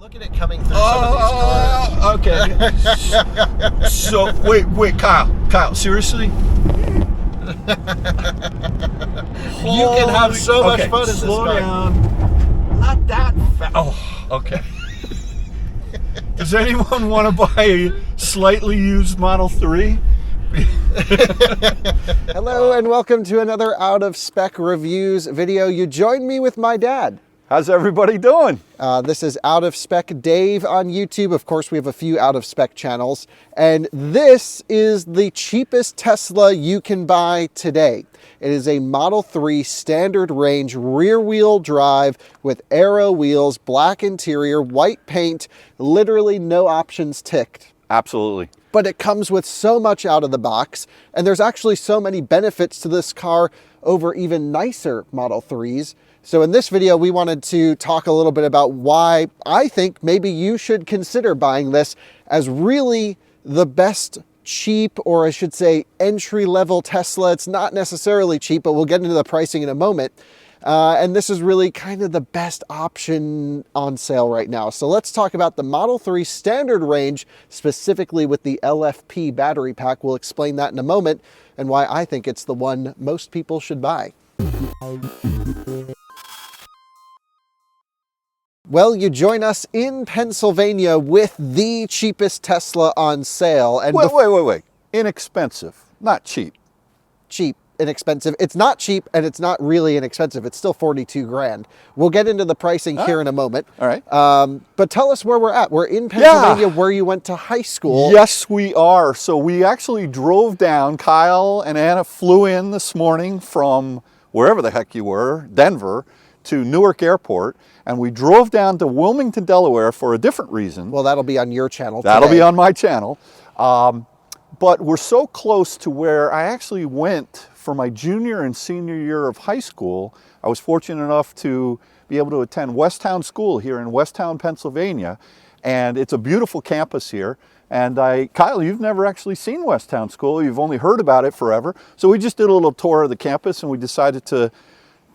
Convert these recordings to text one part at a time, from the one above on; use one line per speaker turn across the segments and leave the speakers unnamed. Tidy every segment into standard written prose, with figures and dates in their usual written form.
Look at it coming through some of these cars.
Okay. So, wait, Kyle, seriously?
You can have so much fun in this
slow
car.
down. Not that fast. Oh, okay. Does anyone want to buy a slightly used Model 3?
Hello and welcome to another Out of Spec Reviews video. You joined me with my dad.
How's everybody doing?
This is Out of Spec Dave on YouTube. Of course, we have a few Out of Spec channels. And this is the cheapest Tesla you can buy today. It is a Model 3 standard range rear-wheel drive with aero wheels, black interior, white paint, literally no options ticked.
Absolutely.
But it comes with so much out of the box, and there's actually so many benefits to this car over even nicer Model 3s. So in this video, we wanted to talk a little bit about why I think maybe you should consider buying this as really the best cheap, or I should say entry-level Tesla. It's not necessarily cheap, but we'll get into the pricing in a moment. And this is really kind of the best option on sale right now. So let's talk about the Model 3 standard range, specifically with the LFP battery pack. We'll explain that in a moment and why I think it's the one most people should buy. Well, you join us in Pennsylvania with the cheapest Tesla on sale. And
Wait. Inexpensive, not cheap.
Cheap, inexpensive. It's not cheap and it's not really inexpensive. It's still 42 grand. We'll get into the pricing here in a moment.
All right.
But tell us where we're at. We're in Pennsylvania, where you went to high school.
Yes, we are. So we actually drove down. Kyle and Anna flew in this morning from wherever the heck you were, Denver, to Newark Airport. And we drove down to Wilmington, Delaware for a different reason.
Well, that'll be on your channel
That'll
today.
be on my channel. But we're so close to where I actually went for my junior and senior year of high school. I was fortunate enough to be able to attend Westtown School here in Westtown, Pennsylvania. And it's a beautiful campus here. And Kyle, you've never actually seen Westtown School. You've only heard about it forever. So we just did a little tour of the campus and we decided to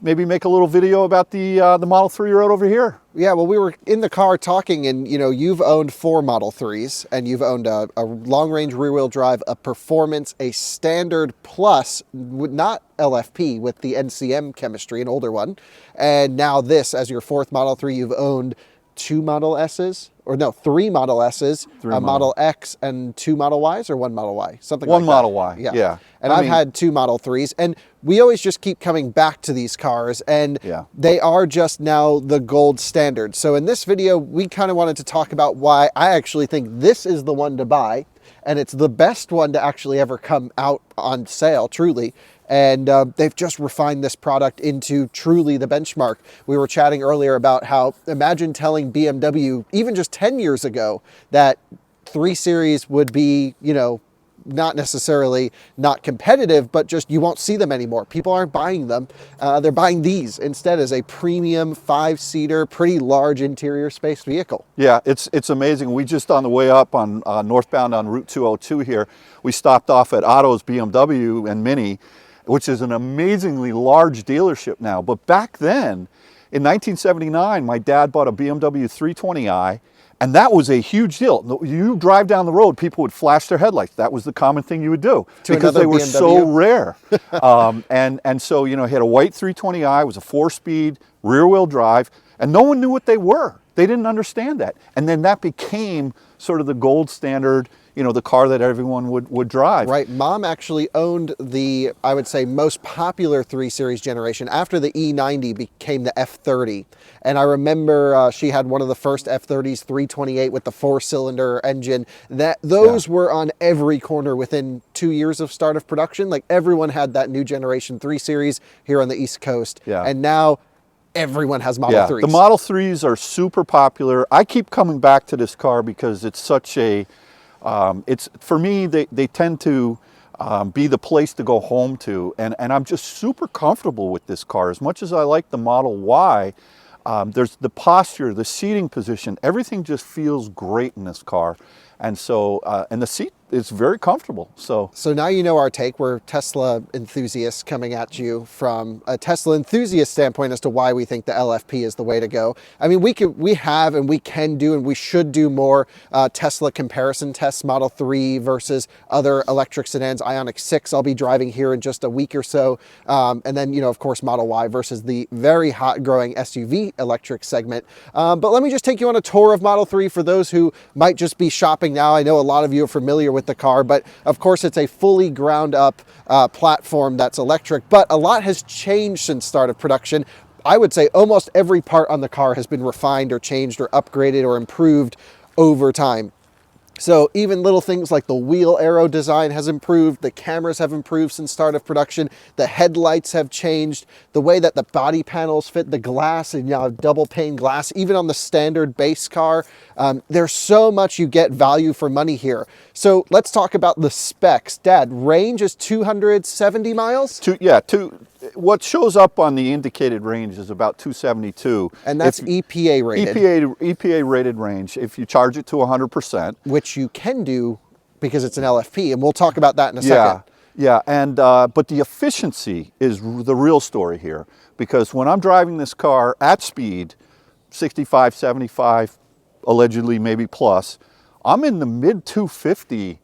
maybe make a little video about the Model 3 right over here.
Yeah, well, we were in the car talking, and you know, you've owned 4 Model 3s, and you've owned a long-range rear-wheel drive, a Performance, a Standard Plus, not LFP, with the NCM chemistry, an older one, and now this as your 4th Model 3. You've owned 2 Model S's, or no, 3 Model S's, a Model X, and 2 Model Ys, or 1 Model Y, something like that.
1 Model Y, yeah.
And I've had 2 Model 3s, and we always just keep coming back to these cars, and they are just now the gold standard. So in this video, we kind of wanted to talk about why I actually think this is the one to buy, and it's the best one to actually ever come out on sale, truly. And they've just refined this product into truly the benchmark. We were chatting earlier about how, imagine telling BMW, even just 10 years ago, that 3 Series would be, you know, not necessarily not competitive, but just you won't see them anymore. People aren't buying them. They're buying these instead as a premium 5-seater, pretty large interior space vehicle.
Yeah, it's amazing. We just on the way up on northbound on Route 202 here, we stopped off at Otto's BMW and Mini, which is an amazingly large dealership now. But back then, in 1979, my dad bought a BMW 320i, and that was a huge deal. You drive down the road, people would flash their headlights. That was the common thing you would do because they were BMW. So rare. And so, you know, he had a white 320i, it was a 4-speed rear-wheel drive, and no one knew what they were. They didn't understand that. And then that became sort of the gold standard, you know, the car that everyone would drive.
Right. Mom actually owned the, I would say, most popular 3 Series generation after the E90 became the F30. And I remember she had one of the first F30s, 328 with the 4-cylinder engine. Those were on every corner within 2 years of start of production. Like everyone had that new generation 3 Series here on the East Coast. Yeah. And now everyone has Model 3s.
The Model 3s are super popular. I keep coming back to this car because it's such a, for me, they tend to be the place to go home to. And I'm just super comfortable with this car. As much as I like the Model Y, there's the posture, the seating position, everything just feels great in this car. And so, and the seat it's very comfortable. So
now you know our take. We're Tesla enthusiasts coming at you from a Tesla enthusiast standpoint as to why we think the LFP is the way to go. I mean, we have and we can do and we should do more Tesla comparison tests, Model 3 versus other electric sedans. Ioniq 6 I'll be driving here in just a week or so. And then, of course, Model Y versus the very hot growing SUV electric segment. But let me just take you on a tour of Model 3 for those who might just be shopping now. I know a lot of you are familiar with the car, but of course it's a fully ground up platform that's electric, but a lot has changed since start of production. I would say almost every part on the car has been refined or changed or upgraded or improved over time. So even little things like the wheel arrow design has improved, the cameras have improved since start of production, the headlights have changed, the way that the body panels fit, the glass, and double pane glass, even on the standard base car. There's so much you get value for money here. So let's talk about the specs. Dad, range is 270 miles?
What shows up on the indicated range is about 272.
And that's EPA rated.
EPA rated range if you charge it to 100%.
Which you can do because it's an LFP, and we'll talk about that in a second.
Yeah, and but the efficiency is the real story here, because when I'm driving this car at speed, 65, 75, allegedly maybe plus, I'm in the mid 250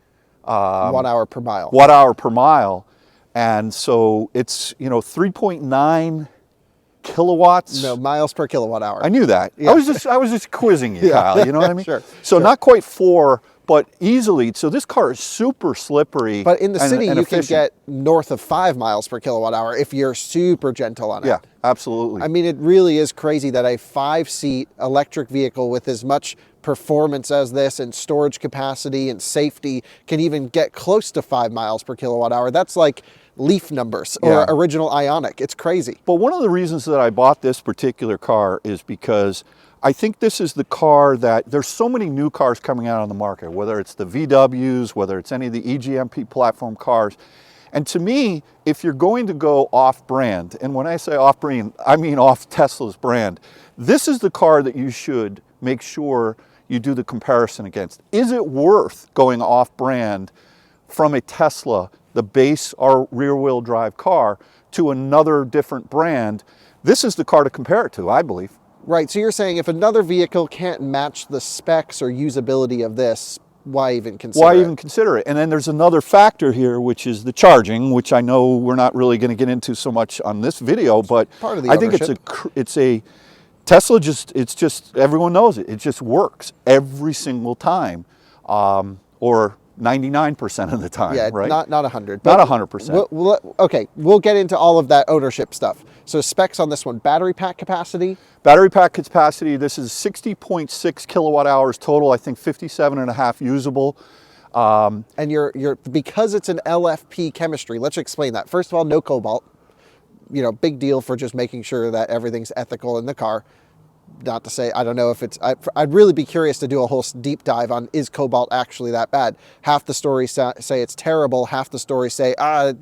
watt hour per mile.
Watt hour per mile. And so it's, 3.9 kilowatts.
No, miles per kilowatt hour.
I knew that. Yeah. I was just quizzing you, Kyle. You know what I mean?
Sure.
So not quite 4, but easily. So this car is super slippery.
But in the city,
and
you can get north of 5 miles per kilowatt hour if you're super gentle on it.
Yeah, absolutely.
I mean, it really is crazy that a 5-seat electric vehicle with as much performance as this and storage capacity and safety can even get close to 5 miles per kilowatt hour. That's like Leaf numbers or original Ioniq. It's crazy.
But one of the reasons that I bought this particular car is because I think this is the car that there's so many new cars coming out on the market, whether it's the VWs, whether it's any of the EGMP platform cars. And to me, if you're going to go off-brand, and when I say off-brand, I mean off Tesla's brand, this is the car that you should make sure you do the comparison against. Is it worth going off-brand from a Tesla, the base or rear-wheel drive car, to another different brand? This is the car to compare it to, I believe.
Right, so you're saying if another vehicle can't match the specs or usability of this, why even consider it?
Why even consider it? And then there's another factor here, which is the charging, which I know we're not really going to get into so much on this video, but
part of the
I think it's a Tesla. It's just everyone knows it. It just works every single time, or 99% of the time.
Yeah,
right?
Not 100.
Not 100%.
Okay, we'll get into all of that ownership stuff. So specs on this one: battery pack capacity.
Battery pack capacity. This is 60.6 kilowatt hours total. I think 57.5 usable.
And you're because it's an LFP chemistry. Let's explain that. First of all, no cobalt. Big deal for just making sure that everything's ethical in the car. Not to say, I don't know if it's, I'd really be curious to do a whole deep dive on, is cobalt actually that bad? Half the stories say it's terrible. Half the stories say,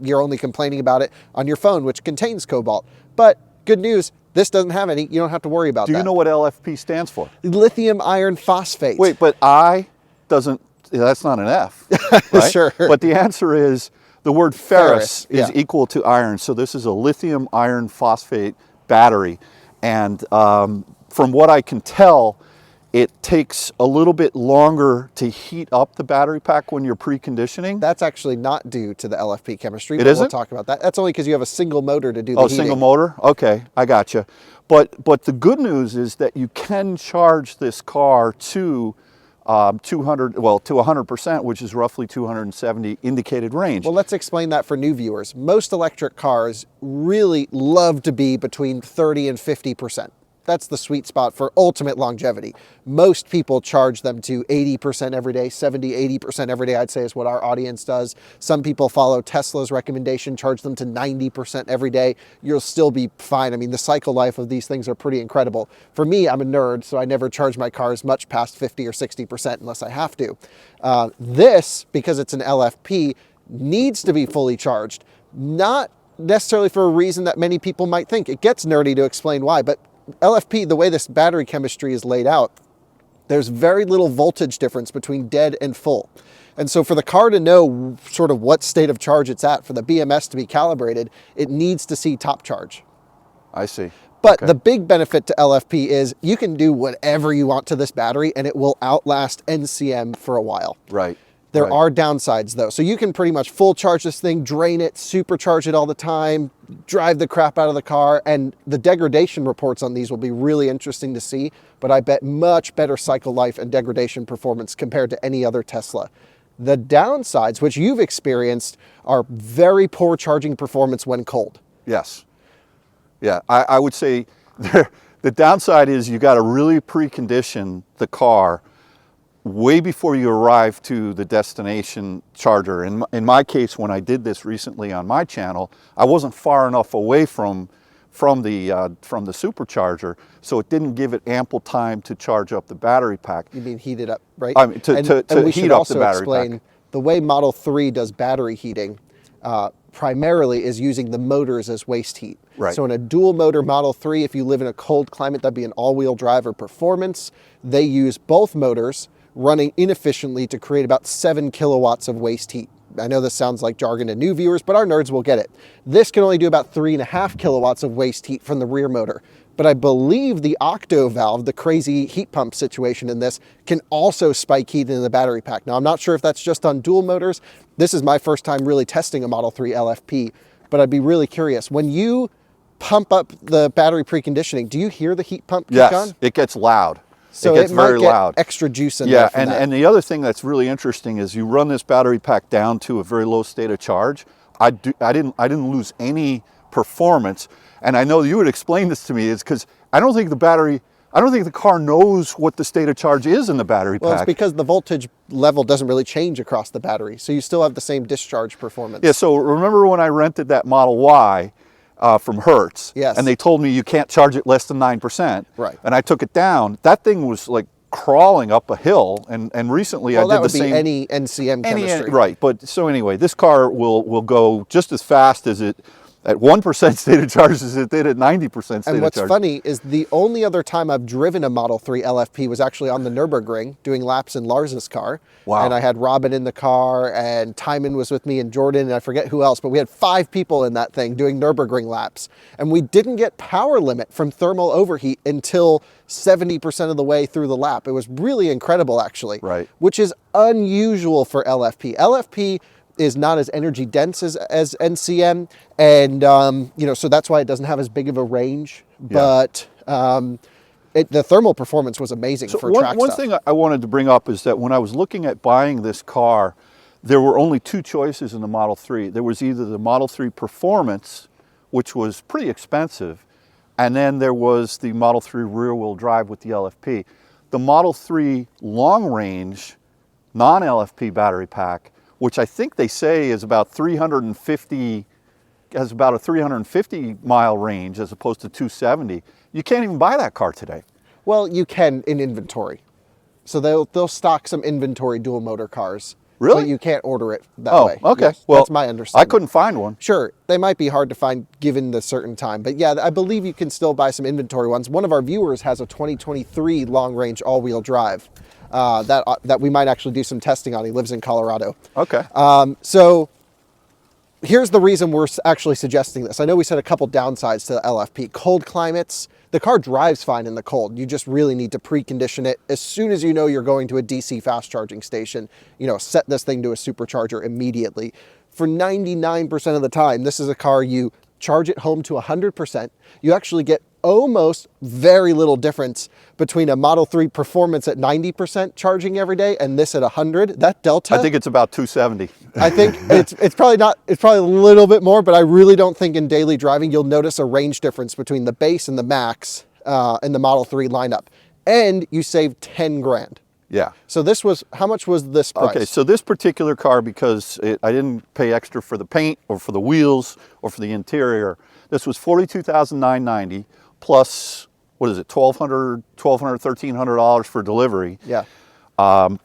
you're only complaining about it on your phone, which contains cobalt. But good news, this doesn't have any. You don't have to worry about that.
Do you know what LFP stands for?
Lithium iron phosphate.
Wait, but that's not an F, right?
Sure.
But the answer is, the word ferrous is equal to iron. So this is a lithium iron phosphate battery. And from what I can tell, it takes a little bit longer to heat up the battery pack when you're preconditioning.
That's actually not due to the LFP chemistry.
It isn't?
We'll talk about that. That's only because you have a single motor to do the heating.
Single motor? Okay, I gotcha. But the good news is that you can charge this car to 100%, which is roughly 270 indicated range.
Well, let's explain that for new viewers. Most electric cars really love to be between 30 and 50%. That's the sweet spot for ultimate longevity. Most people charge them to 80% every day, 70, 80% every day, I'd say is what our audience does. Some people follow Tesla's recommendation, charge them to 90% every day. You'll still be fine. I mean, the cycle life of these things are pretty incredible. For me, I'm a nerd, so I never charge my cars much past 50 or 60% unless I have to. This, because it's an LFP, needs to be fully charged. Not necessarily for a reason that many people might think. It gets nerdy to explain why, but LFP, the way this battery chemistry is laid out, There's very little voltage difference between dead and full. And so for the car to know sort of what state of charge it's at, for the BMS to be calibrated, it needs to see top charge.
I see.
But the big benefit to LFP is you can do whatever you want to this battery and it will outlast NCM for a while.
Right.
There are downsides though. So you can pretty much full charge this thing, drain it, supercharge it all the time, drive the crap out of the car. And the degradation reports on these will be really interesting to see, but I bet much better cycle life and degradation performance compared to any other Tesla. The downsides, which you've experienced, are very poor charging performance when cold.
Yes. Yeah, I would say the downside is you got to really precondition the car way before you arrive to the destination charger. In my case, when I did this recently on my channel, I wasn't far enough away from the supercharger, so it didn't give it ample time to charge up the battery pack.
You mean heat it up, right?
I mean, to heat up the battery pack.
The way Model 3 does battery heating primarily is using the motors as waste heat.
Right.
So in a dual motor Model 3, if you live in a cold climate, that'd be an all-wheel drive or performance. They use both motors running inefficiently to create about 7 kilowatts of waste heat. I know this sounds like jargon to new viewers, but our nerds will get it. This can only do about 3.5 kilowatts of waste heat from the rear motor. But I believe the octo valve, the crazy heat pump situation in this, can also spike heat in the battery pack. Now, I'm not sure if that's just on dual motors. This is my first time really testing a Model 3 LFP, but I'd be really curious. When you pump up the battery preconditioning, do you hear the heat pump kick on?
Yes, it gets loud.
So
it gets very loud.
Extra juice in there.
Yeah, and the other thing that's really interesting is you run this battery pack down to a very low state of charge. I didn't lose any performance, and I know you would explain this to me. Is because I don't think the car knows what the state of charge is in the battery pack.
Well, it's because the voltage level doesn't really change across the battery, so you still have the same discharge performance.
Yeah. So remember when I rented that Model Y from Hertz,
yes,
and they told me you can't charge it less than 9%.
Right.
And I took it down. That thing was like crawling up a hill, and recently I did the same.
Well, that would be any NCM chemistry.
Right. But so anyway, this car will go just as fast as it at 1% state of charge as it did at 90% state of charge.
And what's funny is the only other time I've driven a Model 3 LFP was actually on the Nürburgring doing laps in Lars's car.
Wow.
And I had Robin in the car and Timon was with me and Jordan and I forget who else, but we had 5 people in that thing doing Nürburgring laps. And we didn't get power limit from thermal overheat until 70% of the way through the lap. It was really incredible actually.
Right.
Which is unusual for LFP. LFP is not as energy dense as NCM, and so that's why it doesn't have as big of a range. Yeah. But the thermal performance was amazing for track stuff.
One thing I wanted to bring up is that when I was looking at buying this car, there were only 2 choices in the Model 3. There was either the Model 3 Performance, which was pretty expensive, and then there was the Model 3 rear-wheel drive with the LFP. The Model 3 long range non-LFP battery pack, which I think they say is about 350, has about a 350 mile range as opposed to 270. You can't even buy that car today.
Well, you can in inventory. So they'll stock some inventory dual motor cars.
Really?
But you can't order it that way.
Oh, okay.
Yes,
well,
that's my understanding.
I couldn't find one.
Sure, they might be hard to find given the certain time. But yeah, I believe you can still buy some inventory ones. One of our viewers has a 2023 long-range all-wheel drive that we might actually do some testing on. He lives in Colorado.
Okay.
So here's the reason we're actually suggesting this. I know we said a couple downsides to the LFP. Cold climates, the car drives fine in the cold. You just really need to precondition it. As soon as you know you're going to a DC fast charging station, set this thing to a supercharger immediately. For 99% of the time, this is a car you charge it home to 100%. You actually get almost very little difference between a Model 3 Performance at 90% charging every day and this at 100. That delta,
I think it's about 270.
I think it's probably not, it's probably a little bit more, but I really don't think in daily driving you'll notice a range difference between the base and the max in the Model 3 lineup. And you save 10 grand.
Yeah.
So this was, how much was this price?
Okay, so this particular car, because I didn't pay extra for the paint or for the wheels or for the interior, this was $42,990 plus, what is it, $1,200, $1,300 for delivery.
Yeah.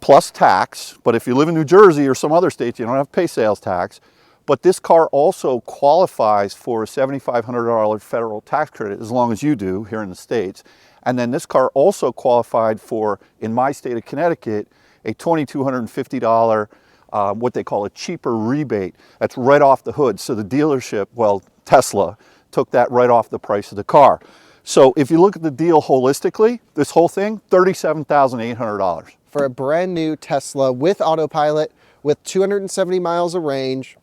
Plus tax, but if you live in New Jersey or some other states, you don't have to pay sales tax. But this car also qualifies for a $7,500 federal tax credit, as long as you do here in the States. And then this car also qualified for, in my state of Connecticut, a $2,250, what they call a cheaper rebate. That's right off the hood. So the dealership, well, Tesla, took that right off the price of the car. So if you look at the deal holistically, this whole thing, $37,800.
For a brand new Tesla with autopilot, with 270 miles of range,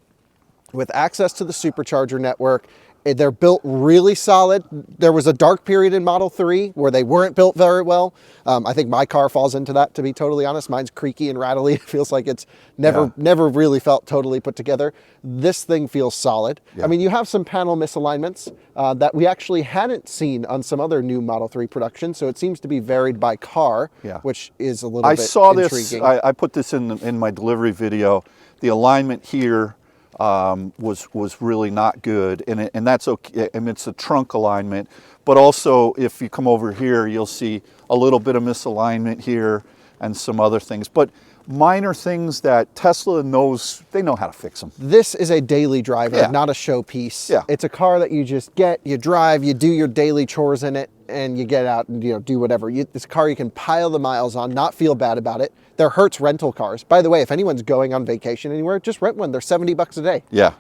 with access to the supercharger network. They're built really solid. There was a dark period in Model 3 where they weren't built very well. I think my car falls into that, to be totally honest. Mine's creaky and rattly. It feels like it's never really felt totally put together. This thing feels solid. Yeah. I mean, you have some panel misalignments that we actually hadn't seen on some other new Model 3 production, so it seems to be varied by car, which is a little bit intriguing.
I saw this, I put this in my delivery video. The alignment here was really not good, and that's okay. I mean, it's a trunk alignment, but also if you come over here, you'll see a little bit of misalignment here and some other things, but minor things that Tesla knows, they know how to fix them.
This is a daily driver, not a showpiece. Yeah. It's a car that you just get, you drive, you do your daily chores in it, and you get out and do whatever. This car you can pile the miles on, not feel bad about it. They're Hertz rental cars. By the way, if anyone's going on vacation anywhere, just rent one. They're $70 a day. Yeah.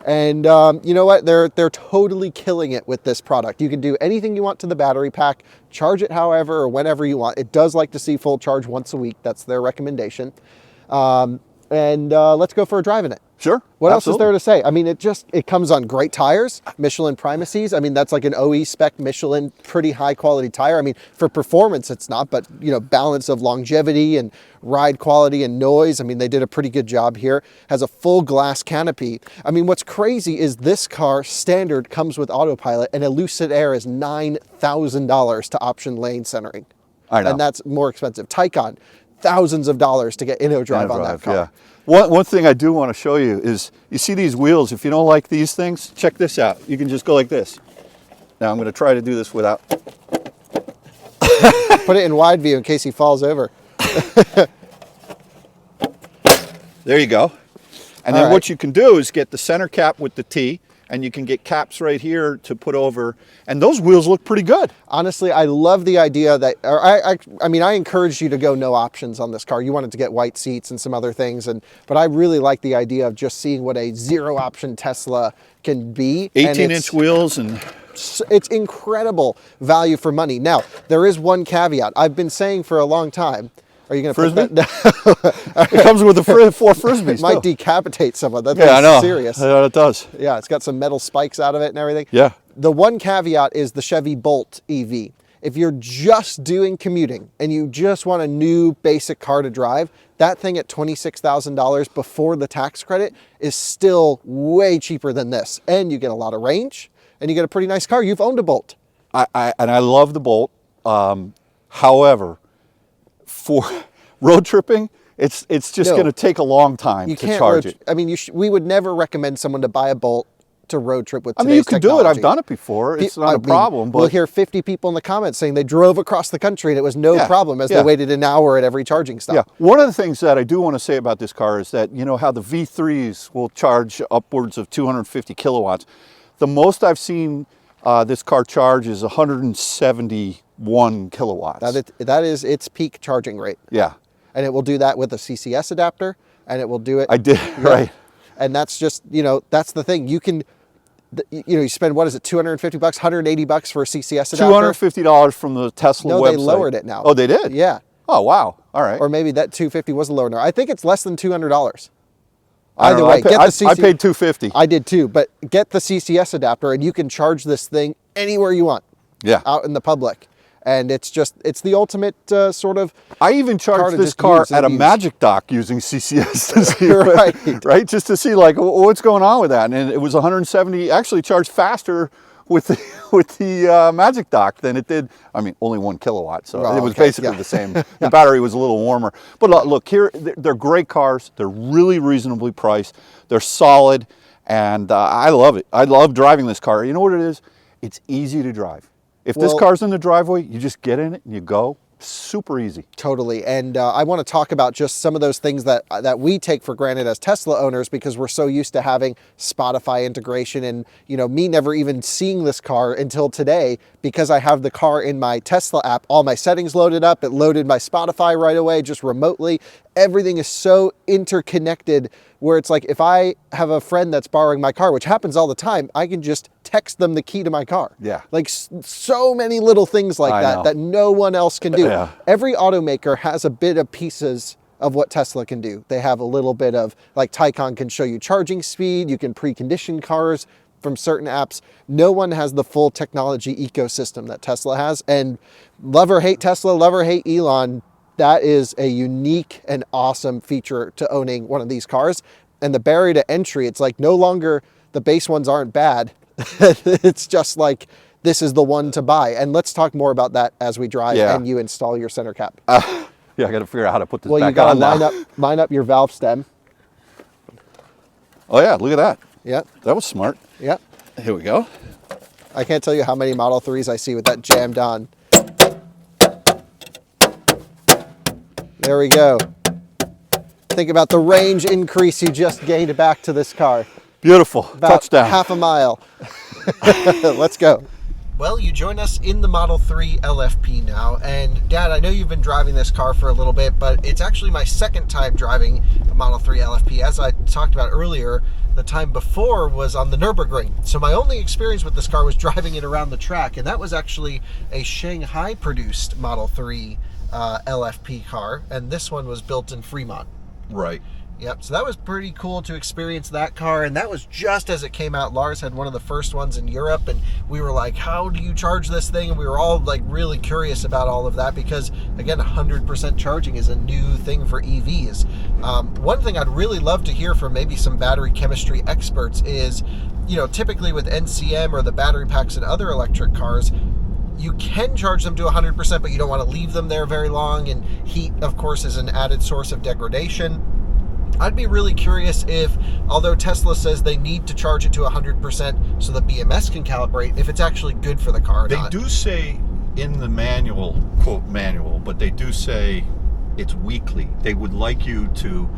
And you know what? They're totally killing it with this product. You can do anything you want to the battery pack, charge it however or whenever you want. It does like to see full charge once a week. That's their recommendation. Let's go for a drive in it.
Sure.
What else is there to say? I mean, it comes on great tires, Michelin Primacies. I mean, that's like an OE spec Michelin, pretty high quality tire. I mean, for performance, it's not, but balance of longevity and ride quality and noise. I mean, they did a pretty good job here. Has a full glass canopy. I mean, what's crazy is this car standard comes with autopilot, and a Lucid Air is $9,000 to option lane centering. I know. And that's more expensive. Taycan, thousands of dollars to get InnoDrive on that car.
Yeah. One thing I do want to show you is, you see these wheels, if you don't like these things, check this out. You can just go like this. Now I'm going to try to do this without.
Put it in wide view in case he falls over.
There you go. And then what you can do is get the center cap with the T, and you can get caps right here to put over, and those wheels look pretty good.
Honestly, I love the idea that, I mean, I encouraged you to go no options on this car. You wanted to get white seats and some other things, but I really like the idea of just seeing what a zero option Tesla can be.
18-inch wheels, and
it's incredible value for money. Now, there is one caveat. I've been saying for a long time. Are you going to
Frisbee?
put that?
It comes with the 4 Frisbees.
It might decapitate someone. That thing's
I know.
serious.
Yeah, it does.
Yeah, it's got some metal spikes out of it and everything.
Yeah.
The one caveat is the Chevy Bolt EV. If you're just doing commuting and you just want a new basic car to drive, that thing at $26,000 before the tax credit is still way cheaper than this. And you get a lot of range, and you get a pretty nice car. You've owned a Bolt.
I love the Bolt. However, for road tripping, it's just going to take a long time to charge it.
I mean, we would never recommend someone to buy a Bolt to road trip with today's
I mean, you can
technology.
do it. I've done it before. It's not a problem. But
we'll hear 50 people in the comments saying they drove across the country and it was no problem as they waited an hour at every charging stop.
Yeah. One of the things that I do want to say about this car is that, you know how the V3s will charge upwards of 250 kilowatts. The most I've seen this car charge is 171 kilowatts.
That is its peak charging rate.
Yeah.
And it will do that with a CCS adapter, and it will do it.
I did, right.
And that's just, that's the thing. You can, you spend, what is it, $250, $180 for a CCS adapter?
$250 from the Tesla website.
No, they lowered it now.
Oh, they did?
Yeah.
Oh, wow. All right.
Or maybe that $250 was a lower number. I think it's less than $200.
Either way, I paid $250.
I did too, but get the CCS adapter and you can charge this thing anywhere you want.
Yeah.
Out in the public. And it's the ultimate sort of.
I even charged this car at a Magic Dock using CCS to see, right? Just to see like what's going on with that. And it was 170, actually charged faster with the Magic Dock than it did. I mean, only 1 kilowatt, so it was basically the same. The battery was a little warmer. But look, here, they're great cars. They're really reasonably priced. They're solid, and I love it. I love driving this car. You know what it is? It's easy to drive. If this car's in the driveway, you just get in it and you go. super easy.
Totally. And I want to talk about just some of those things that we take for granted as Tesla owners, because we're so used to having Spotify integration, and, you know, me never even seeing this car until today, because I have the car in my Tesla app, all my settings loaded up. It loaded my Spotify right away, just remotely. Everything is so interconnected, where it's like, if I have a friend that's borrowing my car, which happens all the time, I can just text them the key to my car.
Yeah.
Like so many little things like that no one else can do.
Yeah.
Every automaker has a bit of pieces of what Tesla can do. They have a little bit of, like, Taycan can show you charging speed. You can precondition cars from certain apps. No one has the full technology ecosystem that Tesla has. And love or hate Tesla, love or hate Elon, that is a unique and awesome feature to owning one of these cars. And the barrier to entry, it's like no longer the base ones aren't bad. It's just like, this is the one to buy. And let's talk more about that as we drive and you install your center cap.
Yeah, I got to figure out how to put this back on.
Well, you got to line up your valve stem.
Oh yeah, look at that.
Yeah.
That was smart.
Yeah.
Here we go.
I can't tell you how many Model 3s I see with that jammed on. There we go. Think about the range increase you just gained back to this car.
Beautiful.
About
Touchdown.
half a mile. Let's go. Well, you join us in the Model 3 LFP now. And Dad, I know you've been driving this car for a little bit, but it's actually my second time driving a Model 3 LFP. As I talked about earlier, the time before was on the Nürburgring. So my only experience with this car was driving it around the track. And that was actually a Shanghai produced Model 3 LFP car. And this one was built in Fremont.
Right.
Yep, so that was pretty cool to experience that car, and that was just as it came out. Lars had one of the first ones in Europe, and we were like, how do you charge this thing? And we were all like really curious about all of that, because again, 100% charging is a new thing for EVs. One thing I'd really love to hear from maybe some battery chemistry experts is, you know, typically with NCM or the battery packs in other electric cars, you can charge them to 100%, but you don't want to leave them there very long, and heat, of course, is an added source of degradation. I'd be really curious if, although Tesla says they need to charge it to 100% so the BMS can calibrate, if it's actually good for the car or not.
They do say in the manual, quote manual, but they do say it's weekly. They would like you to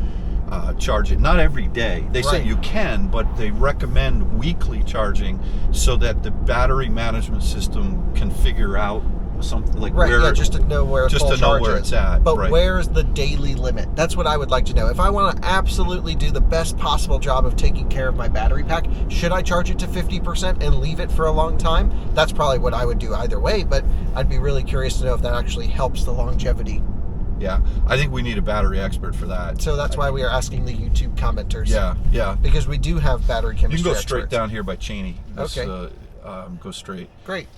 charge it, not every day. They say you can, but they recommend weekly charging so that the battery management system can figure out something like
just to know where
it's at.
But where's the daily limit? That's what I would like to know. If I want to absolutely do the best possible job of taking care of my battery pack, should I charge it to 50% and leave it for a long time? That's probably what I would do either way, but I'd be really curious to know if that actually helps the longevity.
Yeah, I think we need a battery expert for that.
So that's why we are asking the YouTube commenters.
Yeah.
Because we do have battery chemistry
You can go
experts.
straight down here by Cheney.
Okay.
Go straight.
Great.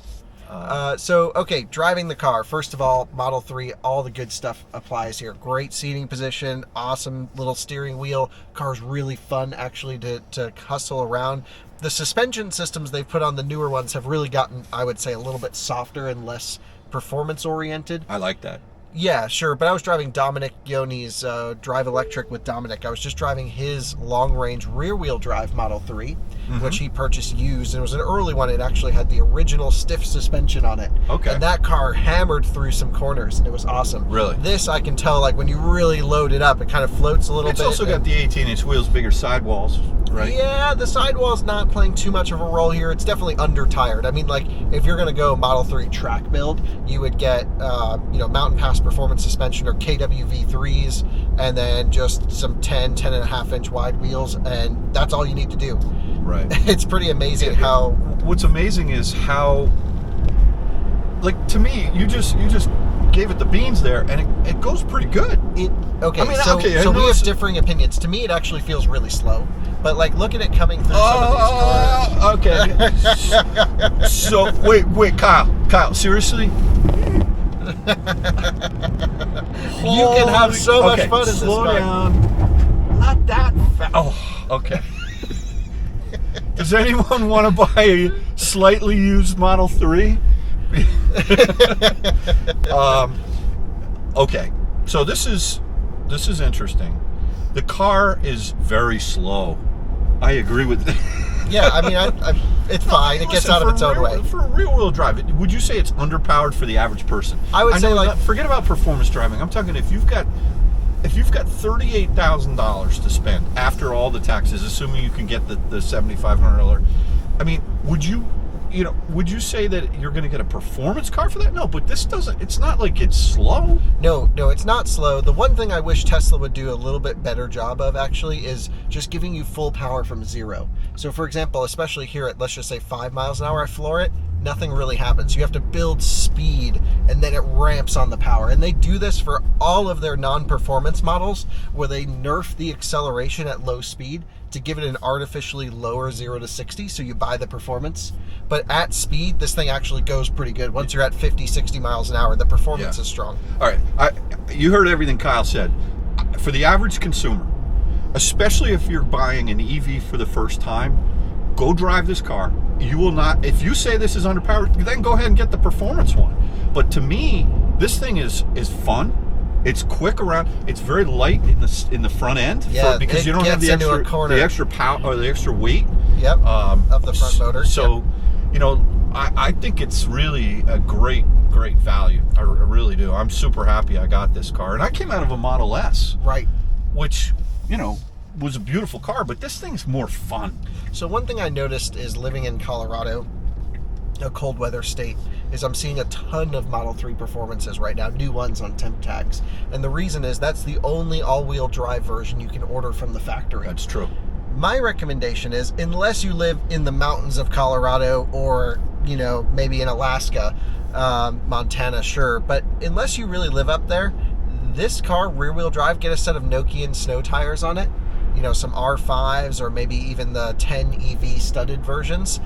Okay, driving the car. First of all, Model 3, all the good stuff applies here. Great seating position, awesome little steering wheel. Car's really fun, actually, to hustle around. The suspension systems they've put on the newer ones have really gotten, I would say, a little bit softer and less performance-oriented.
I like that.
Yeah, sure, but I was driving Dominic Yoni's Drive Electric with Dominic. I was just driving his long-range rear-wheel drive Model 3, which he purchased used, and it was an early one. It actually had the original stiff suspension on it.
Okay.
And that car hammered through some corners, and it was awesome.
Really?
This, I can tell, like, when you really load it up, it kind of floats a little bit.
It's also got the 18-inch wheels, bigger sidewalls, right?
Yeah, the sidewall's not playing too much of a role here. It's definitely under-tired. I mean, like, if you're going to go Model 3 track build, you would get, Mountain Pass Performance Suspension or KWV3s, and then just some 10.5-inch wide wheels, and that's all you need to do.
Right.
It's pretty amazing how...
What's amazing is how, like, to me, you just gave it the beans there, and it goes pretty good.
So we have differing opinions. To me, it actually feels really slow. But, like, look at it coming through some of these corners.
Okay. So, wait, Kyle, seriously?
You can have so much fun in this car.
Slow down. Not that fast. Oh, okay. Does anyone want to buy a slightly used Model 3? Okay, so this is interesting. The car is very slow. I agree with
Yeah, I mean, it's fine. It gets out of its own way.
For rear-wheel drive, would you say it's underpowered for the average person?
I would say, like,
forget about performance driving. I'm talking if you've got $38,000 to spend after all the taxes, assuming you can get the $7,500. I mean, would you say that you're going to get a performance car for that? No, but this doesn't. It's not like it's slow.
No, it's not slow. The one thing I wish Tesla would do a little bit better job of actually is just giving you full power from zero. So for example, especially here at, let's just say 5 miles an hour, I floor it, nothing really happens. You have to build speed and then it ramps on the power. And they do this for all of their non-performance models where they nerf the acceleration at low speed to give it an artificially lower 0 to 60, so you buy the performance. But at speed, this thing actually goes pretty good. Once you're at 50, 60 miles an hour, the performance is strong.
All right, you heard everything Kyle said. For the average consumer, especially if you're buying an EV for the first time, go drive this car. You will not, if you say this is underpowered, then go ahead and get the performance one. But to me, this thing is fun. It's quick around. It's very light in the front end, because you don't have the extra power or the extra weight.
Yep. Of the front motor.
So, I think it's really a great value. I really do. I'm super happy I got this car, and I came out of a Model S,
right?
Which was a beautiful car, but this thing's more fun.
So one thing I noticed is living in Colorado, a cold weather state, is I'm seeing a ton of Model 3 performances right now, new ones on temp tags. And the reason is that's the only all-wheel drive version you can order from the factory.
That's true.
My recommendation is, unless you live in the mountains of Colorado or, maybe in Alaska, Montana, sure. But unless you really live up there, this car, rear-wheel drive, get a set of Nokian snow tires on it. Some R5s or maybe even the 10 EV studded versions.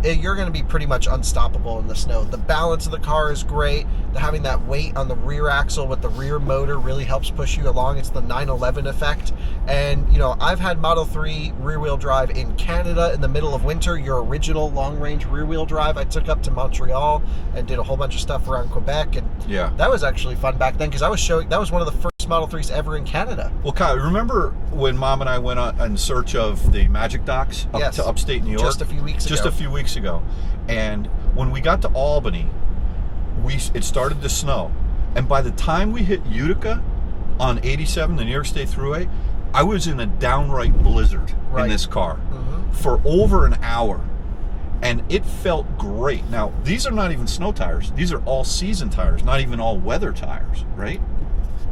You're going to be pretty much unstoppable in the snow. The balance of the car is great. Having that weight on the rear axle with the rear motor really helps push you along. It's the 911 effect. And, I've had Model 3 rear-wheel drive in Canada in the middle of winter. Your original long-range rear-wheel drive I took up to Montreal and did a whole bunch of stuff around Quebec. And that was actually fun back then because that was one of the first Model 3s ever in Canada.
Well, Kyle, remember when Mom and I went in search of the Magic Docks to upstate New York?
Just a few weeks ago.
And when we got to Albany, it started to snow. And by the time we hit Utica on 87, the New York State Thruway, I was in a downright blizzard in this car for over an hour. And it felt great. Now, these are not even snow tires. These are all-season tires, not even all-weather tires, right?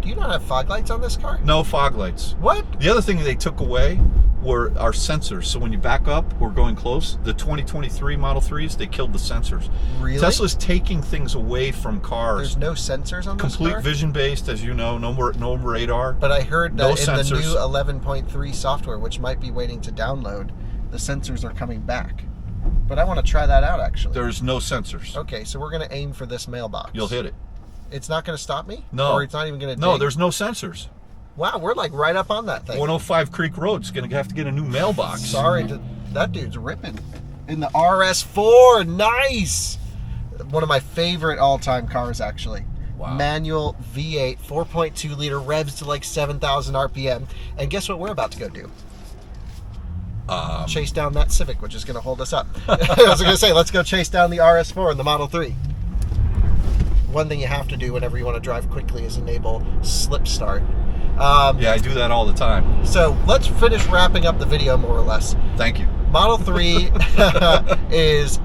Do you not have fog lights on this car?
No fog lights.
What?
The other thing they took away were our sensors. So when you back up or going close, the 2023 Model 3s, they killed the sensors.
Really?
Tesla's taking things away from cars.
There's no sensors on this car?
Complete vision-based, as you know, no radar.
But I heard that in
sensors.
The new 11.3 software, which might be waiting to download, the sensors are coming back. But I want to try that out, actually.
There's no sensors.
Okay, so we're going to aim for this mailbox.
You'll hit it.
It's not going to stop me?
No.
Or it's not even going to
No, there's no sensors.
Wow, we're like right up on that thing.
105 Creek Road's going to have to get a new mailbox.
Sorry, that dude's ripping. In the RS4, nice! One of my favorite all-time cars, actually. Wow. Manual V8, 4.2 liter, revs to like 7,000 RPM. And guess what we're about to go do? Chase down that Civic, which is going to hold us up. I was going to say, let's go chase down the RS4 and the Model 3. One thing you have to do whenever you want to drive quickly is enable slip start.
I do that all the time.
So let's finish wrapping up the video more or less.
Thank you.
Model 3 is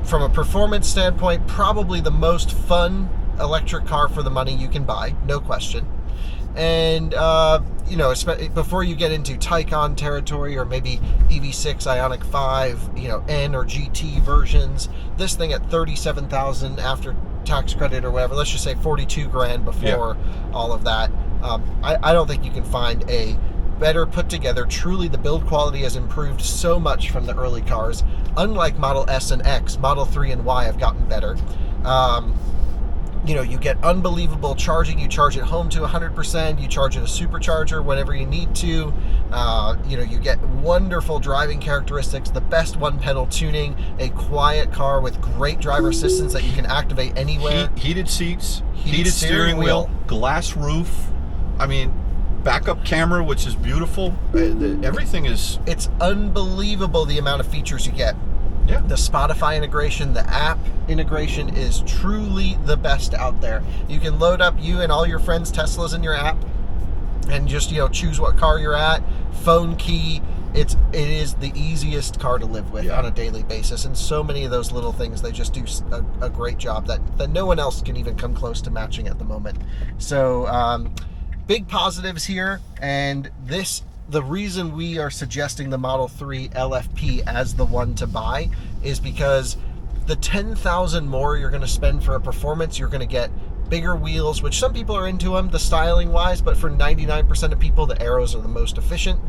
from a performance standpoint, probably the most fun electric car for the money you can buy, no question. And, before you get into Taycan territory or maybe EV6, Ioniq 5, N or GT versions, this thing at $37,000 after tax credit or whatever, let's just say 42 grand before all of that. I don't think you can find a better put together. Truly, the build quality has improved so much from the early cars. Unlike Model S and X, Model 3 and Y have gotten better. You get unbelievable charging. You charge it home to 100%. You charge it a supercharger whenever you need to. You get wonderful driving characteristics, the best one-pedal tuning, a quiet car with great driver assistance that you can activate anywhere.
Heated seats, heated steering wheel, glass roof. I mean, backup camera, which is beautiful. Everything is...
It's unbelievable the amount of features you get.
Yeah.
The Spotify integration, the app integration is truly the best out there. You can load up you and all your friends' Teslas in your app and just, choose what car you're at, phone key. It is the easiest car to live with on a daily basis. And so many of those little things, they just do a great job that no one else can even come close to matching at the moment. So big positives here. And the reason we are suggesting the Model 3 LFP as the one to buy is because the $10,000 more you're going to spend for a performance, you're going to get bigger wheels, which some people are into them, the styling wise, but for 99% of people, the Aeros are the most efficient.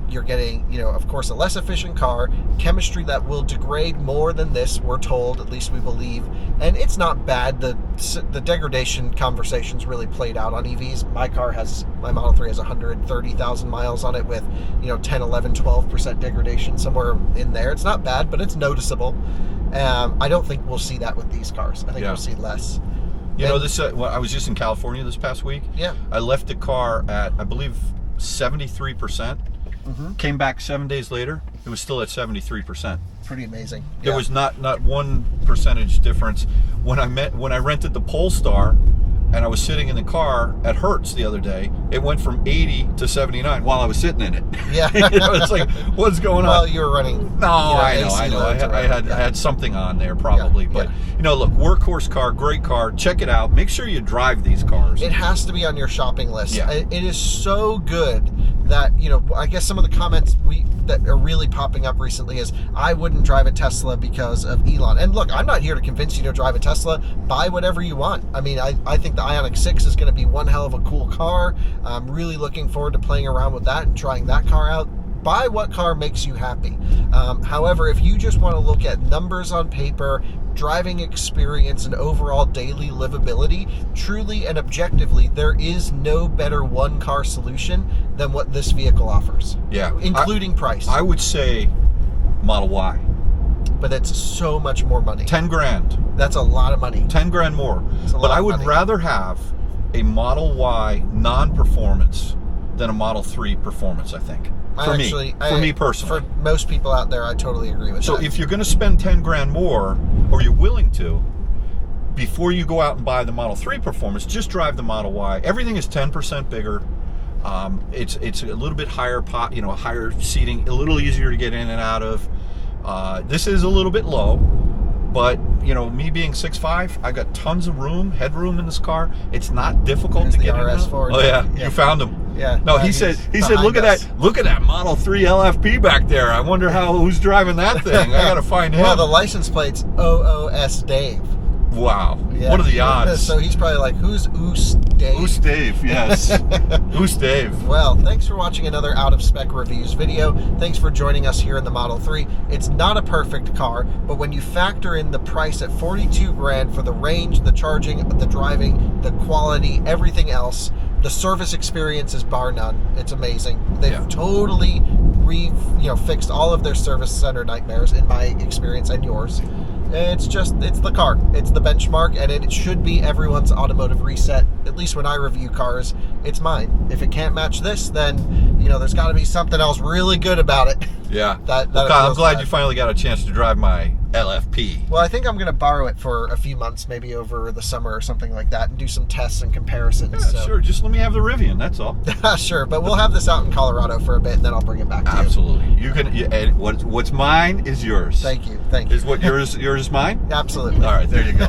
You're getting, of course, a less efficient car, chemistry that will degrade more than this, we're told, at least we believe. And it's not bad. The degradation conversation's really played out on EVs. My Model 3 has 130,000 miles on it with, 10, 11, 12% degradation, somewhere in there. It's not bad, but it's noticeable. I don't think we'll see that with these cars. I think we'll see less.
I was just in California this past week. Yeah. I left the car at, I believe, 73%. Came back 7 days later, it was still at 73%.
Pretty amazing.
There was not one percentage difference. When I rented the Polestar and I was sitting in the car at Hertz the other day, it went from 80 to 79 while I was sitting in it.
Yeah.
It's like, what's going on?
Well, you were running.
No, I know. I had something on there probably, but look, workhorse car, great car. Check it out. Make sure you drive these cars.
It has to be on your shopping list.
Yeah.
It is so good that, I guess some of the comments that are really popping up recently is, I wouldn't drive a Tesla because of Elon. And look, I'm not here to convince you to drive a Tesla. Buy whatever you want. I mean, I think the Ioniq 6 is going to be one hell of a cool car. I'm really looking forward to playing around with that and trying that car out. Buy what car makes you happy. However, if you just want to look at numbers on paper, driving experience, and overall daily livability, truly and objectively, there is no better one-car solution than what this vehicle offers.
Yeah.
Including price.
I would say Model Y.
But it's so much more money.
10 grand.
That's a lot of money.
10 grand more. But I would rather have a Model Y non-performance than a Model 3 performance, I think. For me personally.
For most people out there, I totally agree with that.
So if you're going to spend 10 grand more, or you're willing to, before you go out and buy the Model 3 performance, just drive the Model Y. Everything is 10% bigger. It's a little bit higher higher seating, a little easier to get in and out of. This is a little bit low, but me being 6'5", I got tons of headroom in this car. It's not difficult to get in.
RS4.
Oh yeah, you found him.
Yeah.
No, he said, look at that Model 3 LFP back there. I wonder who's driving that thing. I gotta find him.
Well, the license plate's OOS Dave.
Wow.
Yeah.
What are the odds?
So he's probably like, who's Oos Dave?
Oos Dave, yes. Oos Dave.
Well, thanks for watching another Out of Spec Reviews video. Thanks for joining us here in the Model 3. It's not a perfect car, but when you factor in the price at 42 grand for the range, the charging, the driving, the quality, everything else, the service experience is bar none. It's amazing. They've totally fixed all of their service center nightmares, in my experience and yours. It's the car. It's the benchmark, and it should be everyone's automotive reset. At least when I review cars, it's mine. If it can't match this, then, there's got to be something else really good about it.
Yeah. I'm glad you finally got a chance to drive my LFP.
Well, I think I'm going to borrow it for a few months, maybe over the summer or something like that, and do some tests and comparisons.
Yeah, sure. Just let me have the Rivian, that's all.
Sure, but we'll have this out in Colorado for a bit, and then I'll bring it back to you.
Absolutely. You can. What's mine is yours.
Thank you.
Is what yours is mine?
Absolutely.
All right, there you go.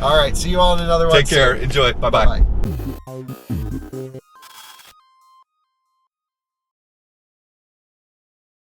All right, see you all in another one.
Take care. Enjoy. Bye-bye.
Bye-bye.